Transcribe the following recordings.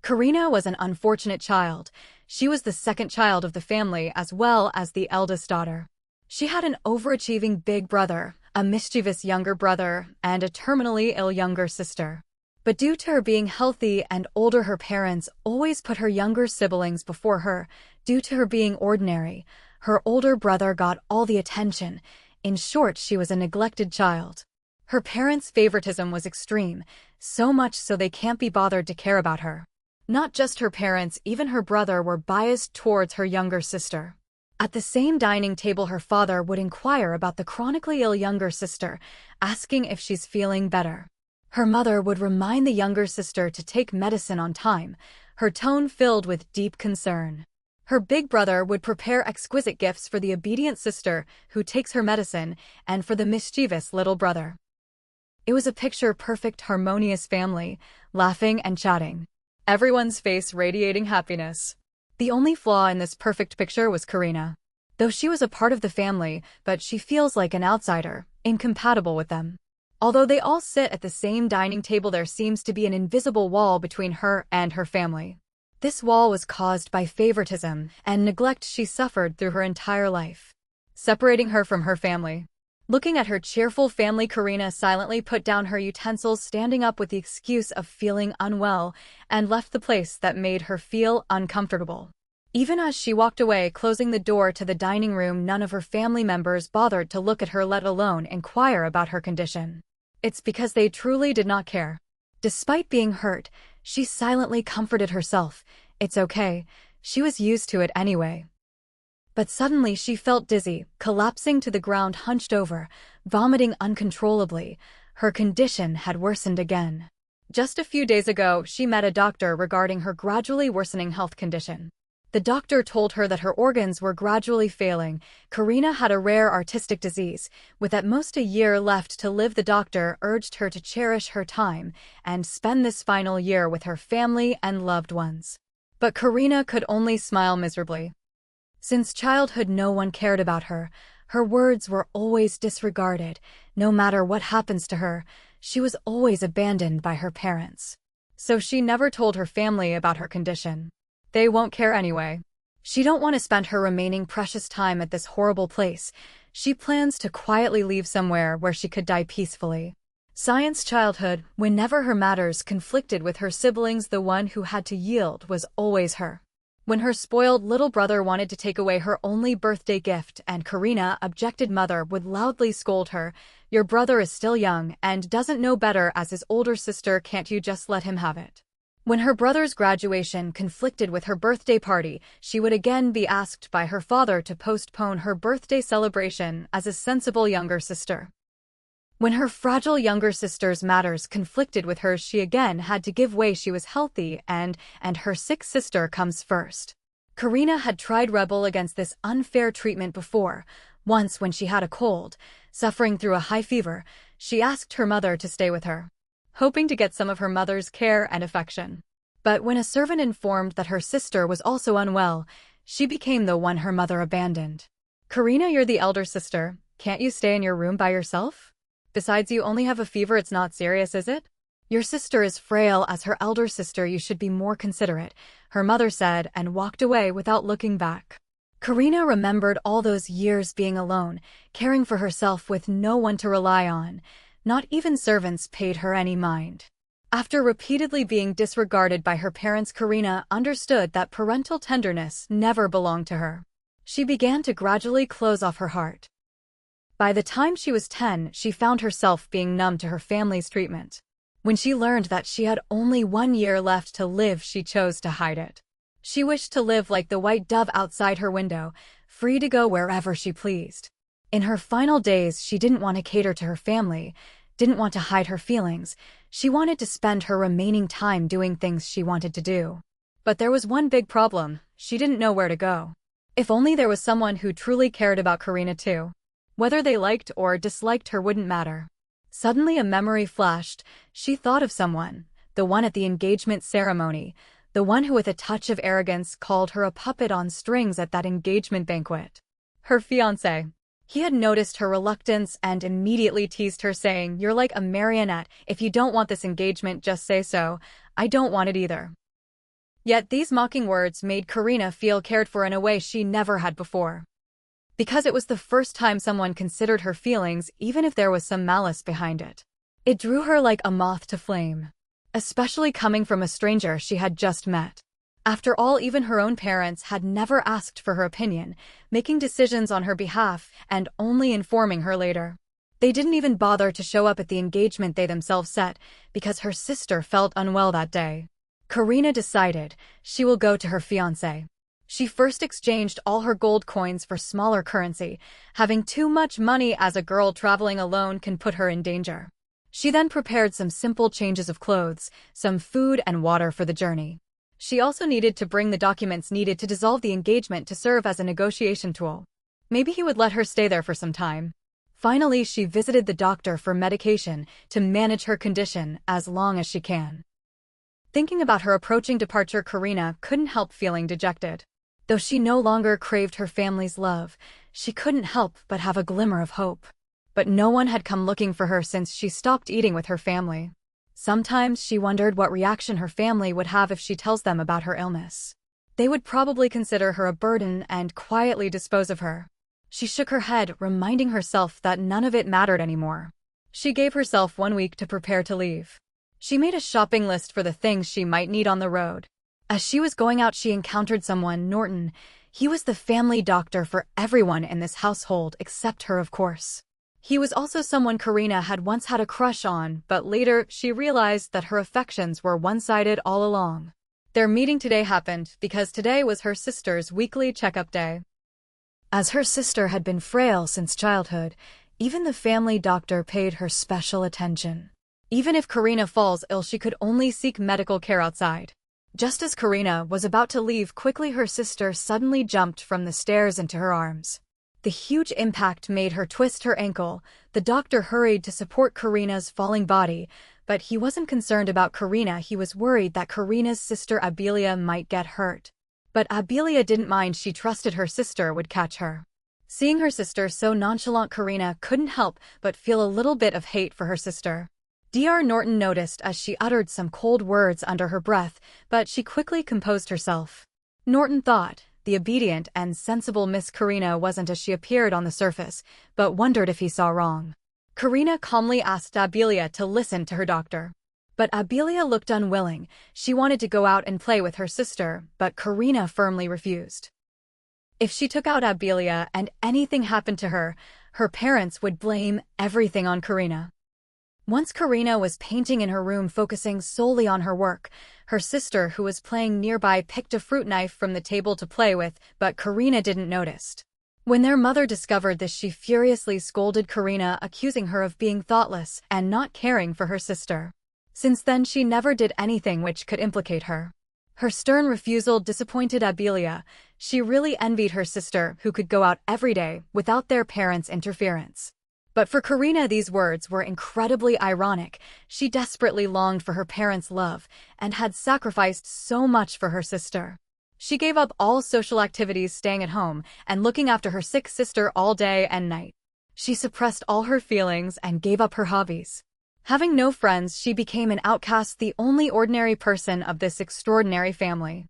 Karina was an unfortunate child. She was the second child of the family as well as the eldest daughter. She had an overachieving big brother, a mischievous younger brother, and a terminally ill younger sister. But due to her being healthy and older, her parents always put her younger siblings before her. Due to her being ordinary, her older brother got all the attention. In short, she was a neglected child. Her parents' favoritism was extreme, so much so they can't be bothered to care about her. Not just her parents, even her brother were biased towards her younger sister. At the same dining table, her father would inquire about the chronically ill younger sister, asking if she's feeling better. Her mother would remind the younger sister to take medicine on time, her tone filled with deep concern. Her big brother would prepare exquisite gifts for the obedient sister who takes her medicine and for the mischievous little brother. It was a picture-perfect, harmonious family, laughing and chatting. Everyone's face radiating happiness. The only flaw in this perfect picture was Karina. Though she was a part of the family, but she feels like an outsider, incompatible with them. Although they all sit at the same dining table, there seems to be an invisible wall between her and her family. This wall was caused by favoritism and neglect she suffered through her entire life, separating her from her family. Looking at her cheerful family, Karina silently put down her utensils, standing up with the excuse of feeling unwell, and left the place that made her feel uncomfortable. Even as she walked away, closing the door to the dining room, none of her family members bothered to look at her, let alone inquire about her condition. It's because they truly did not care. Despite being hurt, she silently comforted herself. It's okay, she was used to it anyway. But suddenly she felt dizzy, collapsing to the ground, hunched over, vomiting uncontrollably. Her condition had worsened again. Just a few days ago, she met a doctor regarding her gradually worsening health condition. The doctor told her that her organs were gradually failing. Karina had a rare artistic disease. With at most a year left to live, the doctor urged her to cherish her time and spend this final year with her family and loved ones. But Karina could only smile miserably. Since childhood, no one cared about her. Her words were always disregarded. No matter what happens to her, she was always abandoned by her parents. So she never told her family about her condition. They won't care anyway. She don't want to spend her remaining precious time at this horrible place. She plans to quietly leave somewhere where she could die peacefully. Science childhood, whenever her matters conflicted with her siblings, the one who had to yield was always her. When her spoiled little brother wanted to take away her only birthday gift and Karina objected, mother would loudly scold her. Your brother is still young and doesn't know better as his older sister. Can't you just let him have it? When her brother's graduation conflicted with her birthday party, she would again be asked by her father to postpone her birthday celebration as a sensible younger sister. When her fragile younger sister's matters conflicted with hers, she again had to give way. She was healthy and her sick sister comes first. Karina had tried rebel against this unfair treatment before. Once when she had a cold, suffering through a high fever, she asked her mother to stay with her, hoping to get some of her mother's care and affection. But when a servant informed that her sister was also unwell, she became the one her mother abandoned. Karina, you're the elder sister. Can't you stay in your room by yourself? Besides, you only have a fever. It's not serious, is it? Your sister is frail. As her elder sister, you should be more considerate, her mother said and walked away without looking back. Karina remembered all those years being alone, caring for herself with no one to rely on. Not even servants paid her any mind. After repeatedly being disregarded by her parents, Karina understood that parental tenderness never belonged to her. She began to gradually close off her heart. By the time she was 10, she found herself being numb to her family's treatment. When she learned that she had only 1 year left to live, she chose to hide it. She wished to live like the white dove outside her window, free to go wherever she pleased. In her final days, she didn't want to cater to her family, didn't want to hide her feelings. She wanted to spend her remaining time doing things she wanted to do. But there was one big problem: she didn't know where to go. If only there was someone who truly cared about Karina too. Whether they liked or disliked her wouldn't matter. Suddenly a memory flashed. She thought of someone, the one at the engagement ceremony, the one who with a touch of arrogance called her a puppet on strings at that engagement banquet. Her fiancé. He had noticed her reluctance and immediately teased her, saying, "You're like a marionette. If you don't want this engagement, just say so. I don't want it either." Yet these mocking words made Karina feel cared for in a way she never had before. Because it was the first time someone considered her feelings, even if there was some malice behind it. It drew her like a moth to flame, especially coming from a stranger she had just met. After all, even her own parents had never asked for her opinion, making decisions on her behalf and only informing her later. They didn't even bother to show up at the engagement they themselves set, because her sister felt unwell that day. Karina decided she will go to her fiancé. She first exchanged all her gold coins for smaller currency. Having too much money as a girl traveling alone can put her in danger. She then prepared some simple changes of clothes, some food and water for the journey. She also needed to bring the documents needed to dissolve the engagement to serve as a negotiation tool. Maybe he would let her stay there for some time. Finally, she visited the doctor for medication to manage her condition as long as she can. Thinking about her approaching departure, Karina couldn't help feeling dejected. Though she no longer craved her family's love, she couldn't help but have a glimmer of hope. But no one had come looking for her since she stopped eating with her family. Sometimes she wondered what reaction her family would have if she tells them about her illness. They would probably consider her a burden and quietly dispose of her. She shook her head, reminding herself that none of it mattered anymore. She gave herself 1 week to prepare to leave. She made a shopping list for the things she might need on the road. As she was going out, she encountered someone, Norton. He was the family doctor for everyone in this household except her, of course. He was also someone Karina had once had a crush on, but later she realized that her affections were one-sided all along. Their meeting today happened because today was her sister's weekly checkup day. As her sister had been frail since childhood, even the family doctor paid her special attention. Even if Karina falls ill, she could only seek medical care outside. Just as Karina was about to leave, quickly her sister suddenly jumped from the stairs into her arms. The huge impact made her twist her ankle. The doctor hurried to support Karina's falling body, but he wasn't concerned about Karina. He was worried that Karina's sister Abelia might get hurt. But Abelia didn't mind. She trusted her sister would catch her. Seeing her sister so nonchalant, Karina couldn't help but feel a little bit of hate for her sister. Dr. Norton noticed as she uttered some cold words under her breath, but she quickly composed herself. Norton thought the obedient and sensible Miss Karina wasn't as she appeared on the surface, but wondered if he saw wrong. Karina calmly asked Abelia to listen to her doctor. But Abelia looked unwilling. She wanted to go out and play with her sister, but Karina firmly refused. If she took out Abelia and anything happened to her, her parents would blame everything on Karina. Once Karina was painting in her room, focusing solely on her work. Her sister, who was playing nearby, picked a fruit knife from the table to play with, but Karina didn't notice. When their mother discovered this, she furiously scolded Karina, accusing her of being thoughtless and not caring for her sister. Since then, she never did anything which could implicate her. Her stern refusal disappointed Abelia. She really envied her sister, who could go out every day without their parents' interference. But for Karina, these words were incredibly ironic. She desperately longed for her parents' love and had sacrificed so much for her sister. She gave up all social activities, staying at home and looking after her sick sister all day and night. She suppressed all her feelings and gave up her hobbies. Having no friends, she became an outcast, the only ordinary person of this extraordinary family.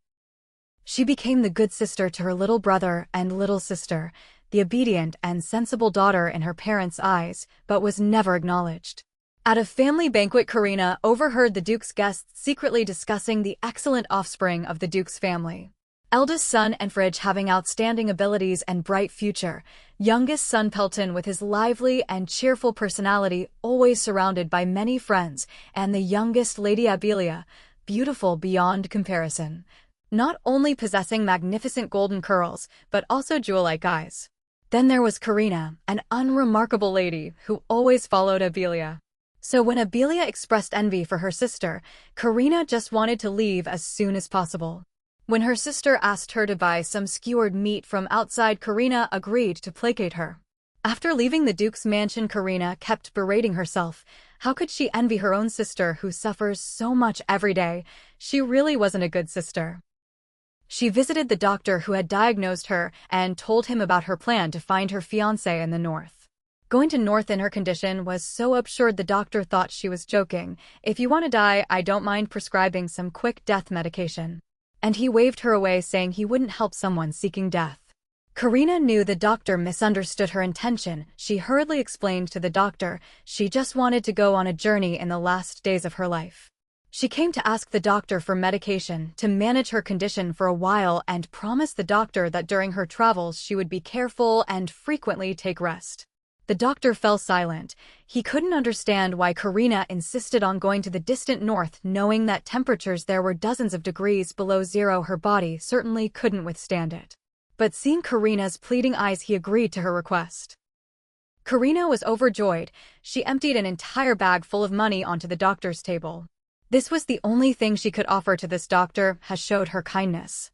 She became the good sister to her little brother and little sister, the obedient and sensible daughter in her parents' eyes, but was never acknowledged. At a family banquet, Karina overheard the Duke's guests secretly discussing the excellent offspring of the Duke's family. Eldest son Enfridge having outstanding abilities and bright future. Youngest son Pelton with his lively and cheerful personality, always surrounded by many friends. And the youngest Lady Abelia, beautiful beyond comparison. Not only possessing magnificent golden curls, but also jewel-like eyes. Then there was Karina, an unremarkable lady who always followed Abelia. So when Abelia expressed envy for her sister, Karina just wanted to leave as soon as possible. When her sister asked her to buy some skewered meat from outside, Karina agreed to placate her. After leaving the Duke's mansion, Karina kept berating herself. How could she envy her own sister who suffers so much every day? She really wasn't a good sister. She visited the doctor who had diagnosed her and told him about her plan to find her fiancé in the north. Going to north in her condition was so absurd the doctor thought she was joking. If you want to die, I don't mind prescribing some quick death medication. and he waved her away, saying he wouldn't help someone seeking death. Karina knew the doctor misunderstood her intention. She hurriedly explained to the doctor she just wanted to go on a journey in the last days of her life. She came to ask the doctor for medication to manage her condition for a while and promised the doctor that during her travels she would be careful and frequently take rest. The doctor fell silent. He couldn't understand why Karina insisted on going to the distant north, knowing that temperatures there were dozens of degrees below zero. Her body certainly couldn't withstand it. But seeing Karina's pleading eyes, he agreed to her request. Karina was overjoyed. She emptied an entire bag full of money onto the doctor's table. This was the only thing she could offer to this doctor, has showed her kindness.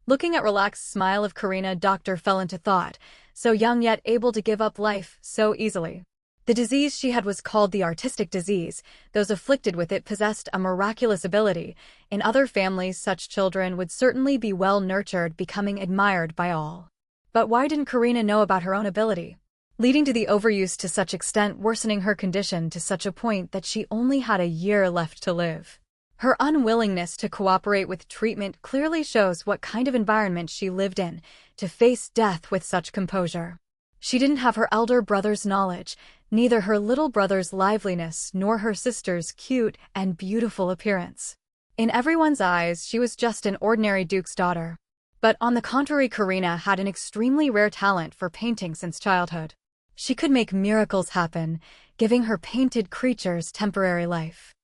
Looking at relaxed smile of Karina, doctor fell into thought. So young yet able to give up life so easily. The disease she had was called the artistic disease. Those afflicted with it possessed a miraculous ability. In other families, such children would certainly be well nurtured, becoming admired by all. But why didn't Karina know about her own ability? Leading to the overuse to such extent, worsening her condition to such a point that she only had a year left to live. Her unwillingness to cooperate with treatment clearly shows what kind of environment she lived in, to face death with such composure. She didn't have her elder brother's knowledge, neither her little brother's liveliness nor her sister's cute and beautiful appearance. In everyone's eyes, she was just an ordinary duke's daughter. But on the contrary, Karina had an extremely rare talent for painting since childhood. She could make miracles happen, giving her painted creatures temporary life.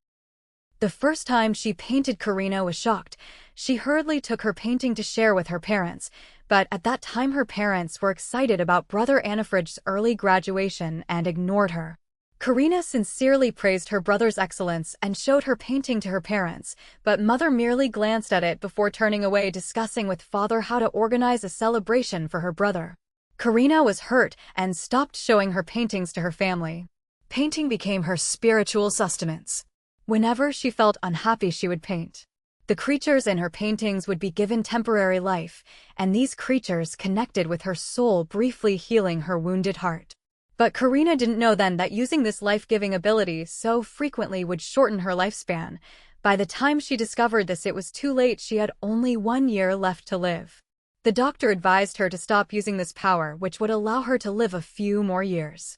The first time she painted, Karina was shocked. She hurriedly took her painting to share with her parents, but at that time her parents were excited about brother Annifrid's early graduation and ignored her. Karina sincerely praised her brother's excellence and showed her painting to her parents, but mother merely glanced at it before turning away, discussing with father how to organize a celebration for her brother. Karina was hurt and stopped showing her paintings to her family. Painting became her spiritual sustenance. Whenever she felt unhappy, she would paint. The creatures in her paintings would be given temporary life, and these creatures connected with her soul, briefly healing her wounded heart. But Karina didn't know then that using this life-giving ability so frequently would shorten her lifespan. By the time she discovered this, it was too late. She had only 1 year left to live. The doctor advised her to stop using this power, which would allow her to live a few more years.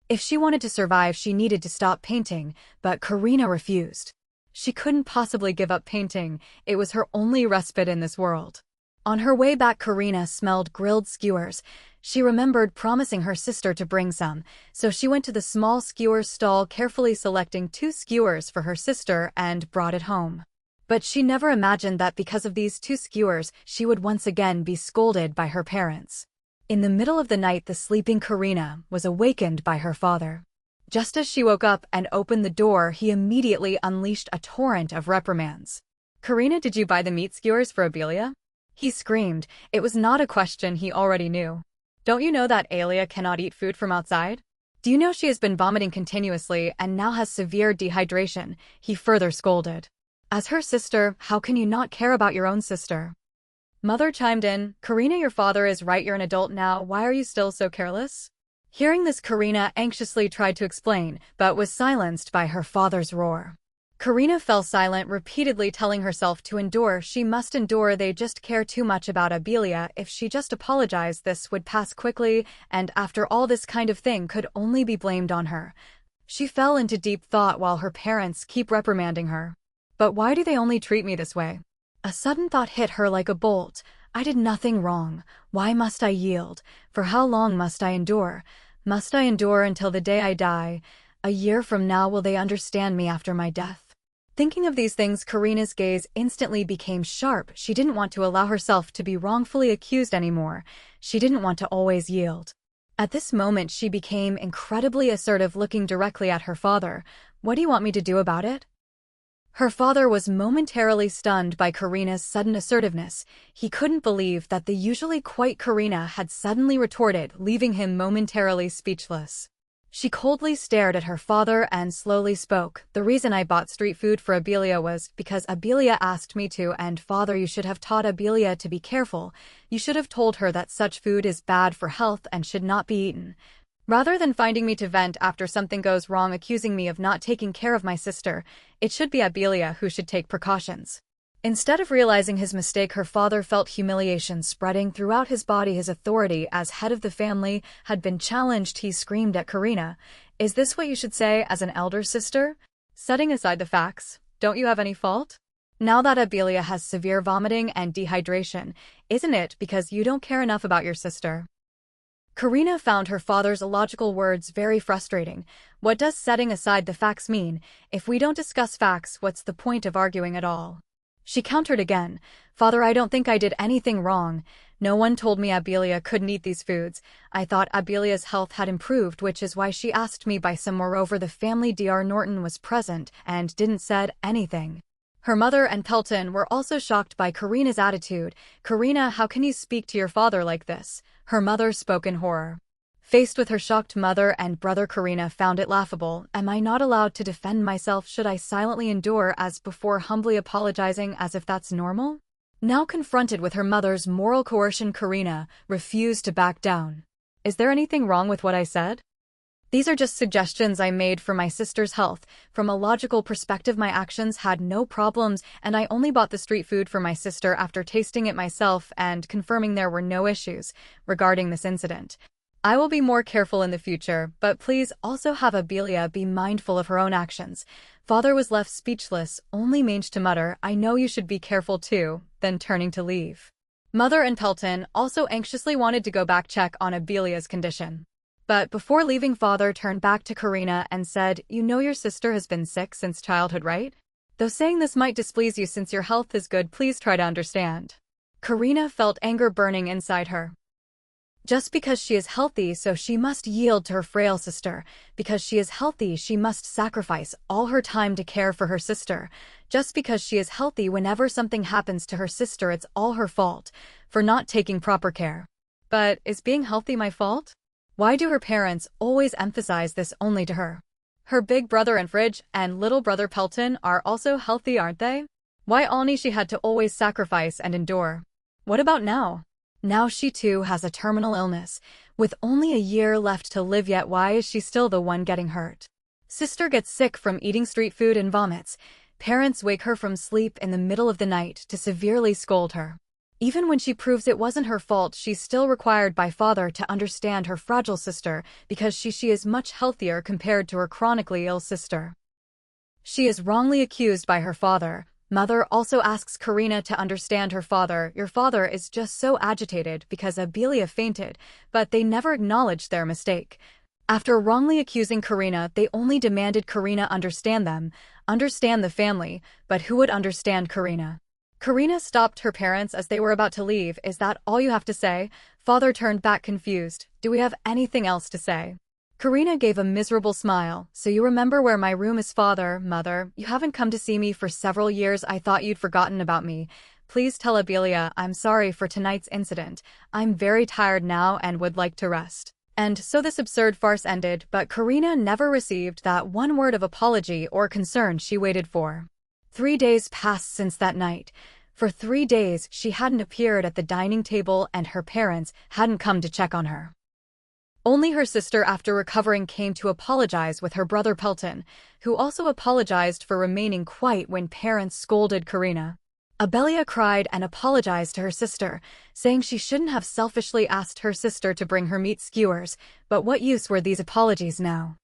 If she wanted to survive, she needed to stop painting, but Karina refused. She couldn't possibly give up painting. It was her only respite in this world. On her way back, Karina smelled grilled skewers. She remembered promising her sister to bring some, so she went to the small skewer stall, carefully selecting 2 skewers for her sister, and brought it home. But she never imagined that because of these 2 skewers, she would once again be scolded by her parents. In the middle of the night, the sleeping Karina was awakened by her father. Just as she woke up and opened the door, he immediately unleashed a torrent of reprimands. "Karina, did you buy the meat skewers for Abelia?" he screamed. It was not a question he already knew. "Don't you know that Alia cannot eat food from outside? Do you know she has been vomiting continuously and now has severe dehydration?" he further scolded. "As her sister, how can you not care about your own sister?" Mother chimed in. "Karina, your father is right. You're an adult now. Why are you still so careless?" Hearing this, Karina anxiously tried to explain, but was silenced by her father's roar. Karina fell silent, repeatedly telling herself to endure. She must endure. They just care too much about Abelia. If she just apologized, this would pass quickly, and after all, this kind of thing could only be blamed on her. She fell into deep thought while her parents keep reprimanding her. But why do they only treat me this way? A sudden thought hit her like a bolt. I did nothing wrong. Why must I yield? For how long must I endure? Must I endure until the day I die? A year from now, will they understand me after my death? Thinking of these things, Karina's gaze instantly became sharp. She didn't want to allow herself to be wrongfully accused anymore. She didn't want to always yield. At this moment, she became incredibly assertive, looking directly at her father. "What do you want me to do about it?" Her father was momentarily stunned by Karina's sudden assertiveness. He couldn't believe that the usually quiet Karina had suddenly retorted, leaving him momentarily speechless. She coldly stared at her father and slowly spoke. "The reason I bought street food for Abelia was because Abelia asked me to, and father, you should have taught Abelia to be careful. You should have told her that such food is bad for health and should not be eaten. Rather than finding me to vent after something goes wrong, accusing me of not taking care of my sister, it should be Abelia who should take precautions." Instead of realizing his mistake, her father felt humiliation spreading throughout his body. His authority as head of the family had been challenged. He screamed at Karina, "Is this what you should say as an elder sister? Setting aside the facts, don't you have any fault? Now that Abelia has severe vomiting and dehydration, isn't it because you don't care enough about your sister?" Karina found her father's illogical words very frustrating. What does setting aside the facts mean? If we don't discuss facts, what's the point of arguing at all? She countered again, "Father, I don't think I did anything wrong. No one told me Abelia couldn't eat these foods. I thought Abelia's health had improved, which is why she asked me by some. Moreover, the family Dr. Norton was present and didn't said anything." Her mother and Pelton were also shocked by Karina's attitude. "Karina, how can you speak to your father like this?" Her mother spoke in horror. Faced with her shocked mother and brother, Karina found it laughable. "Am I not allowed to defend myself? Should I silently endure as before, humbly apologizing as if that's normal?" Now confronted with her mother's moral coercion, Karina refused to back down. "Is there anything wrong with what I said? These are just suggestions I made for my sister's health. From a logical perspective, my actions had no problems, and I only bought the street food for my sister after tasting it myself and confirming there were no issues regarding this incident. I will be more careful in the future, but please also have Abelia be mindful of her own actions." Father was left speechless, only managed to mutter, "I know you should be careful too," then turning to leave. Mother and Pelton also anxiously wanted to go back check on Abelia's condition. But before leaving, Father turned back to Karina and said, "You know your sister has been sick since childhood, right? Though saying this might displease you, since your health is good, please try to understand." Karina felt anger burning inside her. Just because she is healthy, so she must yield to her frail sister. Because she is healthy, she must sacrifice all her time to care for her sister. Just because she is healthy, whenever something happens to her sister, it's all her fault for not taking proper care. But is being healthy my fault? Why do her parents always emphasize this only to her? Her big brother and Fridge and little brother Pelton are also healthy, aren't they? Why only she had to always sacrifice and endure? What about now? Now she too has a terminal illness, with only a year left to live, yet why is she still the one getting hurt? Sister gets sick from eating street food and vomits. Parents wake her from sleep in the middle of the night to severely scold her. Even when she proves it wasn't her fault, she's still required by Father to understand her fragile sister because she is much healthier compared to her chronically ill sister. She is wrongly accused by her father. Mother also asks Karina to understand her father. Your father is just so agitated because Abelia fainted, but they never acknowledged their mistake. After wrongly accusing Karina, they only demanded Karina understand them, understand the family, but who would understand Karina? Karina stopped her parents as they were about to leave. Is that all you have to say? Father turned back confused. Do we have anything else to say? Karina gave a miserable smile. So you remember where my room is, Father? Mother, you haven't come to see me for several years. I thought you'd forgotten about me. Please tell Abelia I'm sorry for tonight's incident. I'm very tired now and would like to rest. And so this absurd farce ended, but Karina never received that one word of apology or concern she waited for. 3 days passed since that night. For 3 days she hadn't appeared at the dining table and her parents hadn't come to check on her. Only her sister, after recovering, came to apologize with her brother Pelton, who also apologized for remaining quiet when parents scolded Karina. Abelia cried and apologized to her sister, saying she shouldn't have selfishly asked her sister to bring her meat skewers, but what use were these apologies now?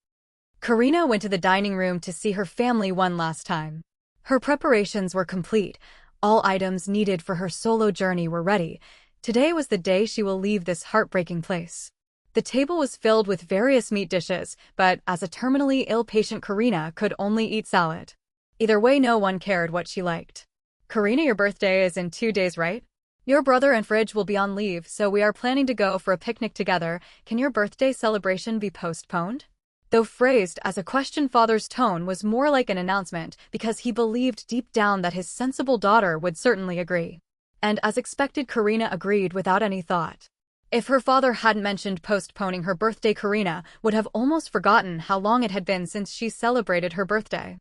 Karina went to the dining room to see her family one last time. Her preparations were complete. All items needed for her solo journey were ready. Today was the day she will leave this heartbreaking place. The table was filled with various meat dishes, but as a terminally ill patient, Karina could only eat salad. Either way, no one cared what she liked. Karina, your birthday is in 2 days, right? Your brother and Fridge will be on leave, so we are planning to go for a picnic together. Can your birthday celebration be postponed? Though phrased as a question, Father's tone was more like an announcement because he believed deep down that his sensible daughter would certainly agree. And as expected, Karina agreed without any thought. If her father hadn't mentioned postponing her birthday, Karina would have almost forgotten how long it had been since she celebrated her birthday.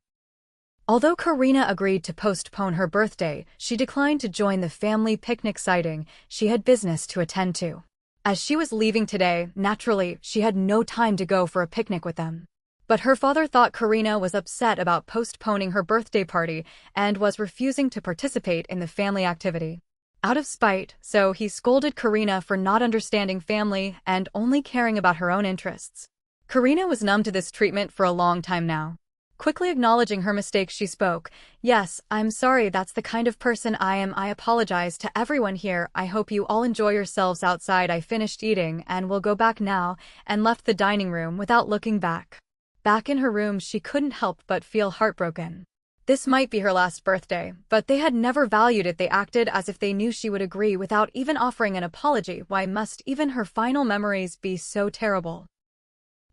Although Karina agreed to postpone her birthday, she declined to join the family picnic, citing she had business to attend to. As she was leaving today, naturally, she had no time to go for a picnic with them. But her father thought Karina was upset about postponing her birthday party and was refusing to participate in the family activity. Out of spite, so he scolded Karina for not understanding family and only caring about her own interests. Karina was numb to this treatment for a long time now. Quickly acknowledging her mistake, she spoke, "Yes, I'm sorry, that's the kind of person I am. I apologize to everyone here. I hope you all enjoy yourselves outside. I finished eating and will go back now," and left the dining room without looking back. Back in her room, she couldn't help but feel heartbroken. This might be her last birthday, but they had never valued it. They acted as if they knew she would agree without even offering an apology. Why must even her final memories be so terrible?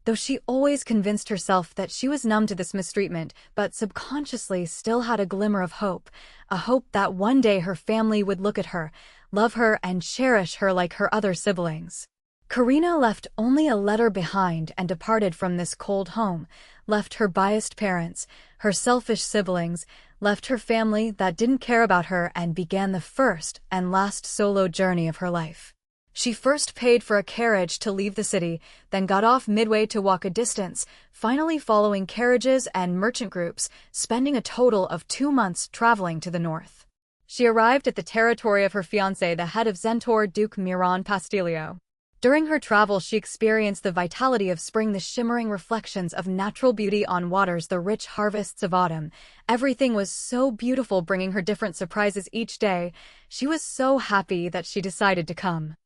Though she always convinced herself that she was numb to this mistreatment, but subconsciously still had a glimmer of hope, a hope that one day her family would look at her, love her, and cherish her like her other siblings. Karina left only a letter behind and departed from this cold home, left her biased parents, her selfish siblings, left her family that didn't care about her, and began the first and last solo journey of her life. She first paid for a carriage to leave the city, then got off midway to walk a distance, finally following carriages and merchant groups, spending a total of 2 months traveling to the north. She arrived at the territory of her fiancé, the head of Zentor, Duke Miron Pastilio. During her travel, she experienced the vitality of spring, the shimmering reflections of natural beauty on waters, the rich harvests of autumn. Everything was so beautiful, bringing her different surprises each day. She was so happy that she decided to come.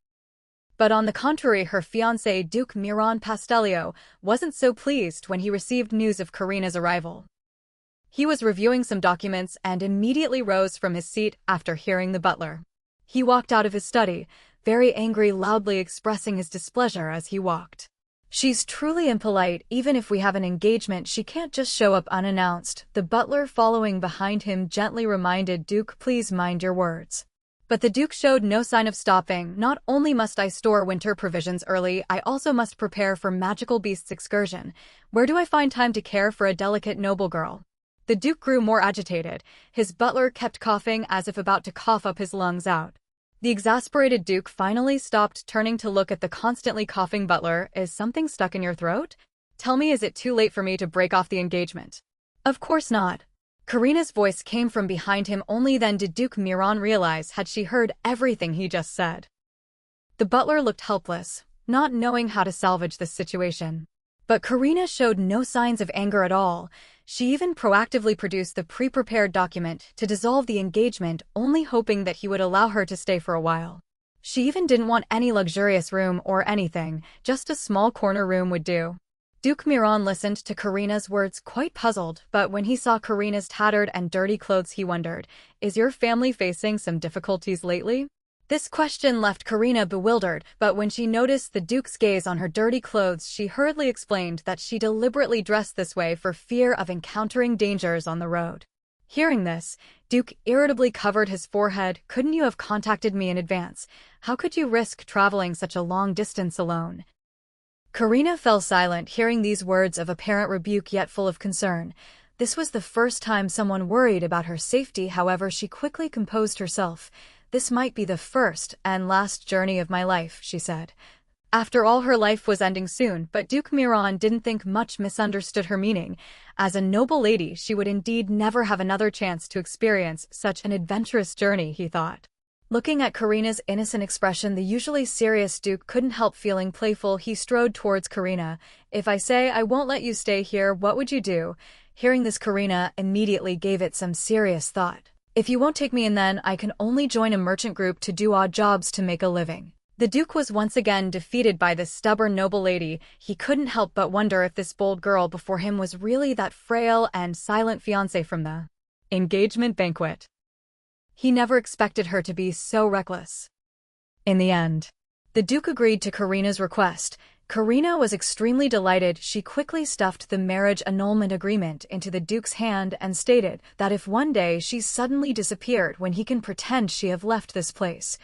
But on the contrary, her fiancé, Duke Miron Pastelio, wasn't so pleased when he received news of Karina's arrival. He was reviewing some documents and immediately rose from his seat after hearing the butler. He walked out of his study, very angry, loudly expressing his displeasure as he walked. "She's truly impolite. Even if we have an engagement, she can't just show up unannounced," the butler, following behind him, gently reminded Duke. "Please mind your words." But the Duke showed no sign of stopping. "Not only must I store winter provisions early, I also must prepare for magical beasts excursion. Where do I find time to care for a delicate noble girl?" The Duke grew more agitated. His butler kept coughing as if about to cough up his lungs out. The exasperated Duke finally stopped, turning to look at the constantly coughing butler. "Is something stuck in your throat? Tell me, is it too late for me to break off the engagement?" "Of course not." Karina's voice came from behind him. Only then did Duke Miron realize had she heard everything he just said. The butler looked helpless, not knowing how to salvage this situation. But Karina showed no signs of anger at all. She even proactively produced the pre-prepared document to dissolve the engagement, only hoping that he would allow her to stay for a while. She even didn't want any luxurious room or anything, just a small corner room would do. Duke Miron listened to Karina's words, quite puzzled, but when he saw Karina's tattered and dirty clothes, he wondered, "Is your family facing some difficulties lately?" This question left Karina bewildered, but when she noticed the Duke's gaze on her dirty clothes, she hurriedly explained that she deliberately dressed this way for fear of encountering dangers on the road. Hearing this, Duke irritably covered his forehead. "Couldn't you have contacted me in advance? How could you risk traveling such a long distance alone?" Karina fell silent, hearing these words of apparent rebuke yet full of concern. This was the first time someone worried about her safety. However, she quickly composed herself. "This might be the first and last journey of my life," she said. After all, her life was ending soon, but Duke Miron didn't think much, misunderstood her meaning. As a noble lady, she would indeed never have another chance to experience such an adventurous journey, he thought. Looking at Karina's innocent expression, the usually serious Duke couldn't help feeling playful. He strode towards Karina. "If I say I won't let you stay here, what would you do?" Hearing this, Karina immediately gave it some serious thought. "If you won't take me in, then I can only join a merchant group to do odd jobs to make a living." The Duke was once again defeated by this stubborn noble lady. He couldn't help but wonder if this bold girl before him was really that frail and silent fiancé from the engagement banquet. He never expected her to be so reckless. In the end, the Duke agreed to Karina's request. Karina was extremely delighted. She quickly stuffed the marriage annulment agreement into the Duke's hand and stated that if one day she suddenly disappeared, when he can pretend she have left this place,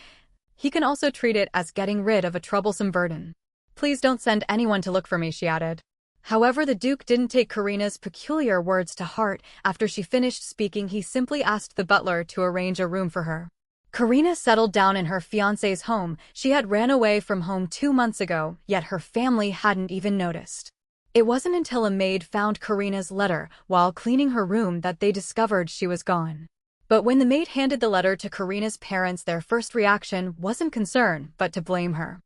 he can also treat it as getting rid of a troublesome burden. "Please don't send anyone to look for me," she added. However, the Duke didn't take Karina's peculiar words to heart. After she finished speaking, he simply asked the butler to arrange a room for her. Karina settled down in her fiancé's home. She had ran away from home 2 months ago, yet her family hadn't even noticed. It wasn't until a maid found Karina's letter while cleaning her room that they discovered she was gone. But when the maid handed the letter to Karina's parents, their first reaction wasn't concern, but to blame her.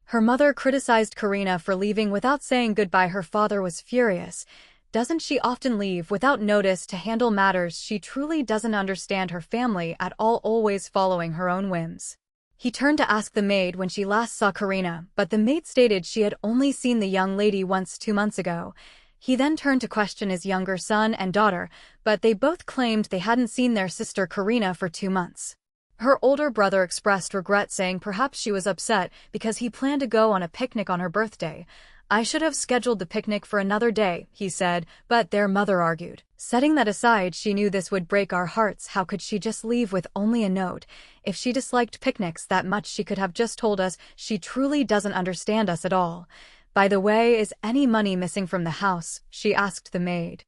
Her mother criticized Karina for leaving without saying goodbye. Her father was furious. Doesn't she often leave without notice to handle matters? She truly doesn't understand her family at all, always following her own whims. He turned to ask the maid when she last saw Karina, but the maid stated she had only seen the young lady once 2 months ago. He then turned to question his younger son and daughter, but they both claimed they hadn't seen their sister Karina for 2 months. Her older brother expressed regret, saying perhaps she was upset because he planned to go on a picnic on her birthday. "I should have scheduled the picnic for another day," he said, but their mother argued. "Setting that aside, she knew this would break our hearts. How could she just leave with only a note? If she disliked picnics that much, she could have just told us. She truly doesn't understand us at all. By the way, is any money missing from the house?" she asked the maid.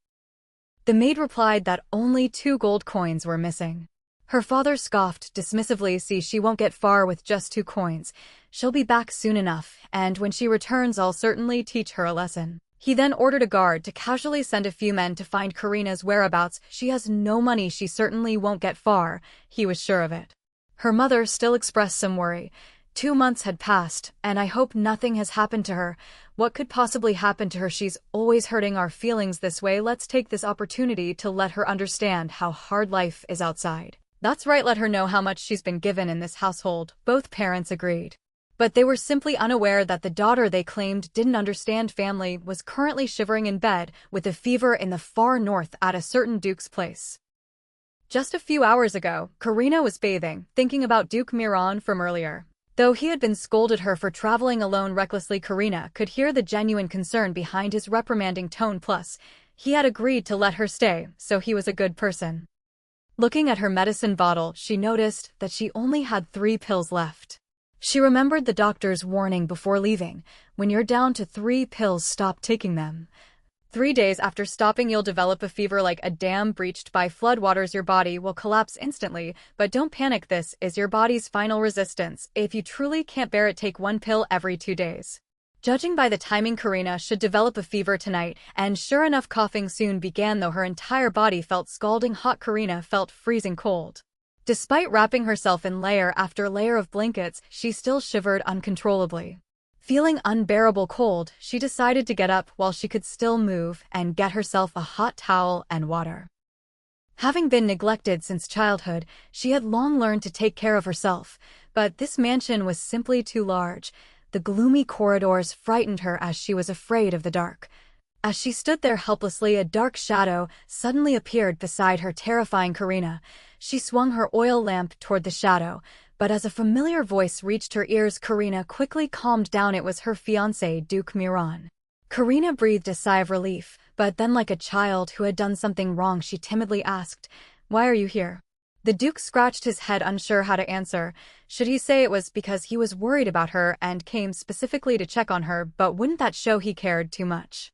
The maid replied that only 2 gold coins were missing. Her father scoffed dismissively. "See, she won't get far with just 2 coins. She'll be back soon enough, and when she returns I'll certainly teach her a lesson." He then ordered a guard to casually send a few men to find Karina's whereabouts. "She has no money, she certainly won't get far," he was sure of it. Her mother still expressed some worry. 2 months had passed, and I hope nothing has happened to her. What could possibly happen to her? She's always hurting our feelings this way. Let's take this opportunity to let her understand how hard life is outside. That's right, let her know how much she's been given in this household. Both parents agreed. But they were simply unaware that the daughter they claimed didn't understand family was currently shivering in bed with a fever in the far north at a certain Duke's place. Just a few hours ago, Karina was bathing, thinking about Duke Miron from earlier. Though he had been scolded her for traveling alone recklessly, Karina could hear the genuine concern behind his reprimanding tone. Plus, he had agreed to let her stay, so he was a good person. Looking at her medicine bottle, she noticed that she only had 3 pills left. She remembered the doctor's warning before leaving: when you're down to 3 pills, stop taking them. 3 days after stopping, you'll develop a fever like a dam breached by floodwaters. Your body will collapse instantly, but don't panic. This is your body's final resistance. If you truly can't bear it, take 1 pill every 2 days. Judging by the timing, Karina should develop a fever tonight, and sure enough, coughing soon began. Though her entire body felt scalding hot, Karina felt freezing cold. Despite wrapping herself in layer after layer of blankets, she still shivered uncontrollably. Feeling unbearable cold, she decided to get up while she could still move and get herself a hot towel and water. Having been neglected since childhood, she had long learned to take care of herself, but this mansion was simply too large. The gloomy corridors frightened her as she was afraid of the dark. As she stood there helplessly, a dark shadow suddenly appeared beside her, terrifying Karina. She swung her oil lamp toward the shadow, but as a familiar voice reached her ears, Karina quickly calmed down. It was her fiancé, Duke Miron. Karina breathed a sigh of relief, but then, like a child who had done something wrong, she timidly asked, "Why are you here?" The Duke scratched his head, unsure how to answer. Should he say it was because he was worried about her and came specifically to check on her, but wouldn't that show he cared too much?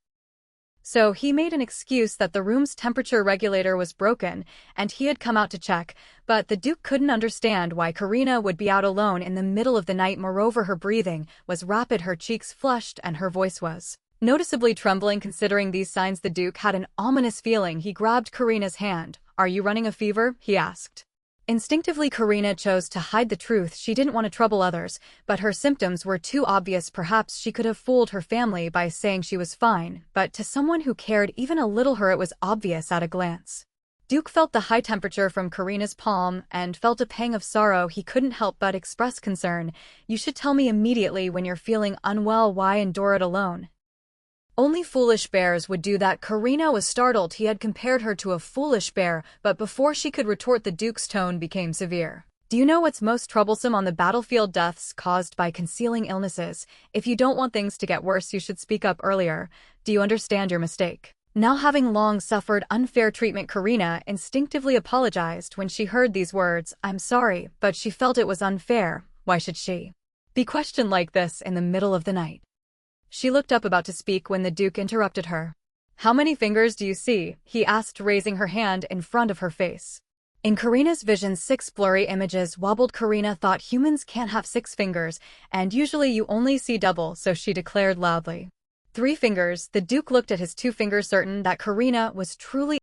So he made an excuse that the room's temperature regulator was broken and he had come out to check, but the Duke couldn't understand why Karina would be out alone in the middle of the night. Moreover, her breathing was rapid, her cheeks flushed, and her voice was noticeably trembling. Considering these signs, the Duke had an ominous feeling. He grabbed Karina's hand. "Are you running a fever?" he asked. Instinctively, Karina chose to hide the truth. She didn't want to trouble others, but her symptoms were too obvious. Perhaps she could have fooled her family by saying she was fine, but to someone who cared even a little, it was obvious at a glance. Duke felt the high temperature from Karina's palm and felt a pang of sorrow. He couldn't help but express concern. "You should tell me immediately when you're feeling unwell. Why endure it alone? Only foolish bears would do that." Karina was startled. He had compared her to a foolish bear, but before she could retort, the Duke's tone became severe. "Do you know what's most troublesome on the battlefield? Deaths caused by concealing illnesses. If you don't want things to get worse, you should speak up earlier. Do you understand your mistake?" Now, having long suffered unfair treatment, Karina instinctively apologized when she heard these words. "I'm sorry, but she felt it was unfair. Why should she be questioned like this in the middle of the night?" She looked up, about to speak, when the Duke interrupted her. "How many fingers do you see?" he asked, raising her hand in front of her face. In Karina's vision, 6 blurry images wobbled. Karina thought humans can't have 6 fingers, and usually you only see double, so she declared loudly, 3 fingers, the Duke looked at his 2 fingers certain that Karina was truly